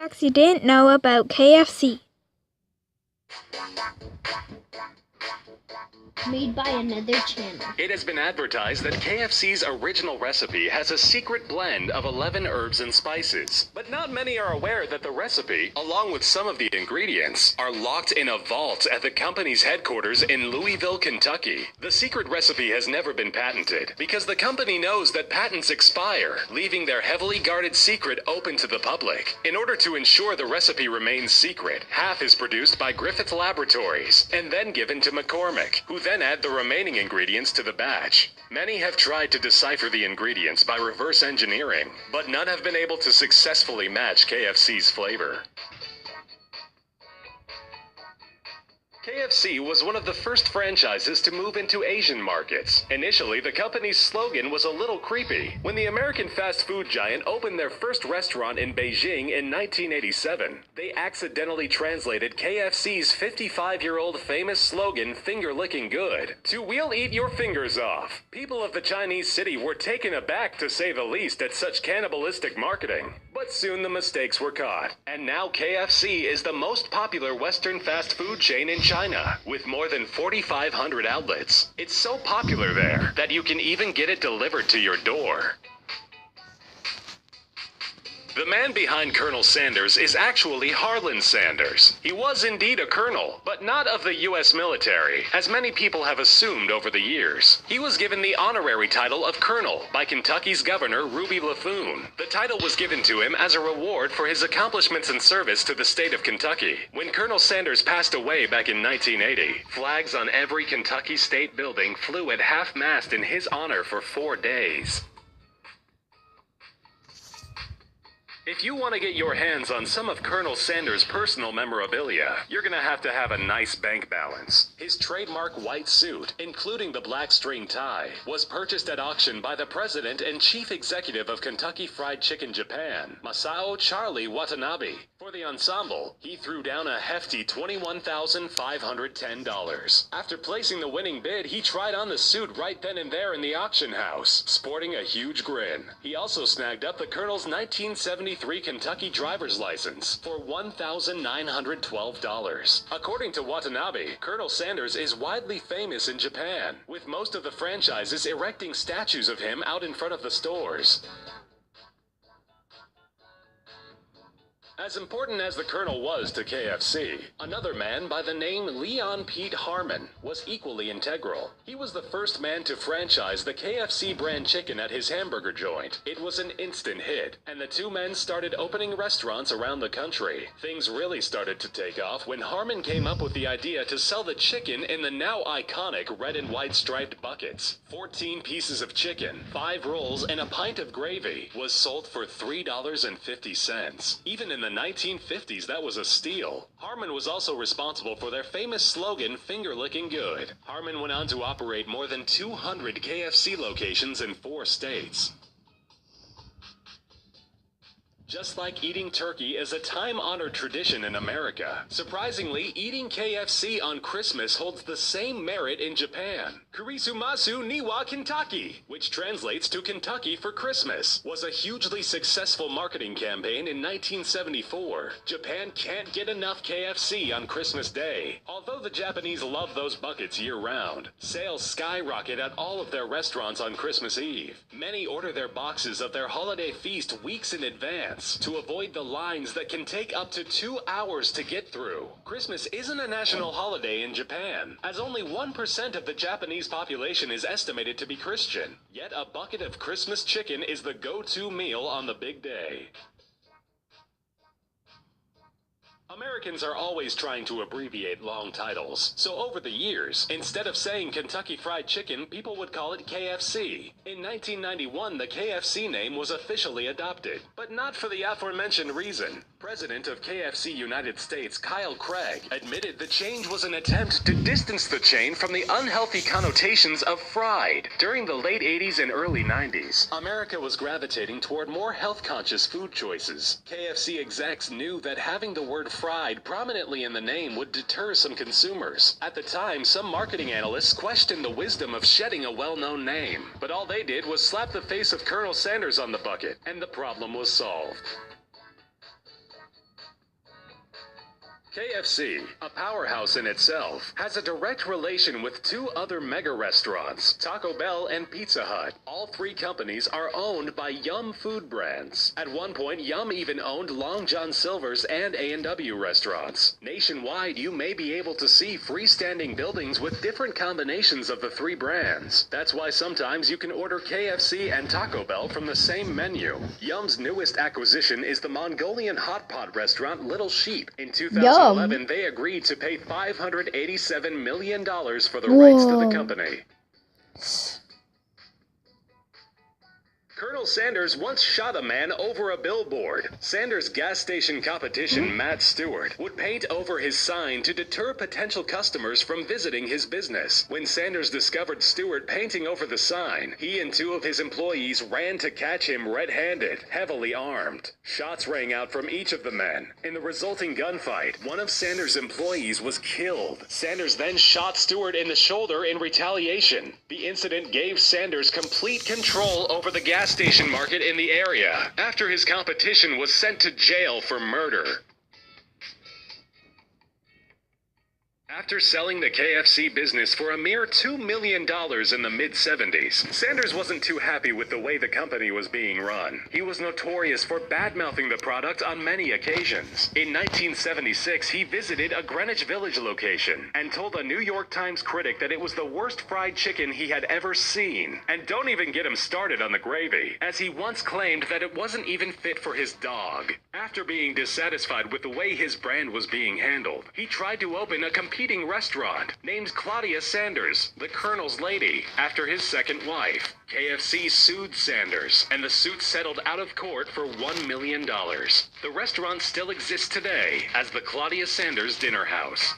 Facts you didn't know about KFC. Made by another channel. It has been advertised that KFC's original recipe has a secret blend of 11 herbs and spices. But not many are aware that the recipe, along with some of the ingredients, are locked in a vault at the company's headquarters in Louisville, Kentucky. The secret recipe has never been patented because the company knows that patents expire, leaving their heavily guarded secret open to the public. In order to ensure the recipe remains secret, half is produced by Griffith Laboratories and then given to McCormick, who then add the remaining ingredients to the batch. Many have tried to decipher the ingredients by reverse engineering, but none have been able to successfully match KFC's flavor. KFC was one of the first franchises to move into Asian markets. Initially, the company's slogan was a little creepy. When the American fast food giant opened their first restaurant in Beijing in 1987, they accidentally translated KFC's 55-year-old famous slogan, "Finger licking good," to "We'll eat your fingers off." People of the Chinese city were taken aback, to say the least, at such cannibalistic marketing. But soon the mistakes were caught, and now KFC is the most popular Western fast food chain in China, with more than 4,500 outlets. It's so popular there that you can even get it delivered to your door. The man behind Colonel Sanders is actually Harlan Sanders. He was indeed a colonel, but not of the U.S. military, as many people have assumed over the years. He was given the honorary title of colonel by Kentucky's governor, Ruby LaFoon. The title was given to him as a reward for his accomplishments in service to the state of Kentucky. When Colonel Sanders passed away back in 1980, flags on every Kentucky state building flew at half-mast in his honor for 4 days. If you want to get your hands on some of Colonel Sanders' personal memorabilia, you're going to have a nice bank balance. His trademark white suit, including the black string tie, was purchased at auction by the president and chief executive of Kentucky Fried Chicken Japan, Masao Charlie Watanabe. For the ensemble, he threw down a hefty $21,510. After placing the winning bid, he tried on the suit right then and there in the auction house, sporting a huge grin. He also snagged up the Colonel's 1973 Kentucky driver's license for $1,912. According to Watanabe, Colonel Sanders is widely famous in Japan, with most of the franchises erecting statues of him out in front of the stores. As important as the Colonel was to KFC, another man by the name Leon Pete Harmon was equally integral. He was the first man to franchise the KFC brand chicken at his hamburger joint. It was an instant hit, and the two men started opening restaurants around the country. Things really started to take off when Harmon came up with the idea to sell the chicken in the now iconic red and white striped buckets. 14 pieces of chicken, 5 rolls, and a pint of gravy was sold for $3.50. Even in the 1950s, that was a steal. Harmon was also responsible for their famous slogan, "Finger licking good." Harmon went on to operate more than 200 KFC locations in 4 states. Just like eating turkey is a time-honored tradition in America, surprisingly, eating KFC on Christmas holds the same merit in Japan. Kurisumasu Niwa Kentucky, which translates to Kentucky for Christmas, was a hugely successful marketing campaign in 1974. Japan can't get enough KFC on Christmas Day. Although the Japanese love those buckets year-round, sales skyrocket at all of their restaurants on Christmas Eve. Many order their boxes of their holiday feast weeks in advance to avoid the lines that can take up to 2 hours to get through. Christmas isn't a national holiday in Japan, as only 1% of the Japanese population is estimated to be Christian. Yet a bucket of Christmas chicken is the go-to meal on the big day. Americans are always trying to abbreviate long titles, so over the years, instead of saying Kentucky Fried Chicken, people would call it KFC. In 1991, the KFC name was officially adopted, but not for the aforementioned reason. President of KFC United States, Kyle Craig, admitted the change was an attempt to distance the chain from the unhealthy connotations of fried. During the late 80s and early 90s, America was gravitating toward more health-conscious food choices. KFC execs knew that having the word fried prominently in the name would deter some consumers. At the time, some marketing analysts questioned the wisdom of shedding a well-known name, but all they did was slap the face of Colonel Sanders on the bucket, and the problem was solved. KFC, a powerhouse in itself, has a direct relation with two other mega restaurants, Taco Bell and Pizza Hut. All three companies are owned by Yum food brands. At one point, Yum even owned Long John Silver's and A&W restaurants. Nationwide, you may be able to see freestanding buildings with different combinations of the three brands. That's why sometimes you can order KFC and Taco Bell from the same menu. Yum's newest acquisition is the Mongolian hot pot restaurant Little Sheep. In 2011, they agreed to pay $587 million for the rights to the company. Colonel Sanders once shot a man over a billboard. Sanders' gas station competition, Matt Stewart, would paint over his sign to deter potential customers from visiting his business. When Sanders discovered Stewart painting over the sign, he and two of his employees ran to catch him red-handed, heavily armed. Shots rang out from each of the men. In the resulting gunfight, one of Sanders' employees was killed. Sanders then shot Stewart in the shoulder in retaliation. The incident gave Sanders complete control over the gas station market in the area, after his competition was sent to jail for murder. After selling the KFC business for a mere $2 million in the mid-70s, Sanders wasn't too happy with the way the company was being run. He was notorious for bad-mouthing the product on many occasions. In 1976, he visited a Greenwich Village location and told a New York Times critic that it was the worst fried chicken he had ever seen. And don't even get him started on the gravy, as he once claimed that it wasn't even fit for his dog. After being dissatisfied with the way his brand was being handled, he tried to open a competing restaurant named Claudia Sanders, the Colonel's Lady, after his second wife. KFC sued Sanders, and the suit settled out of court for $1 million. The restaurant still exists today as the Claudia Sanders Dinner House.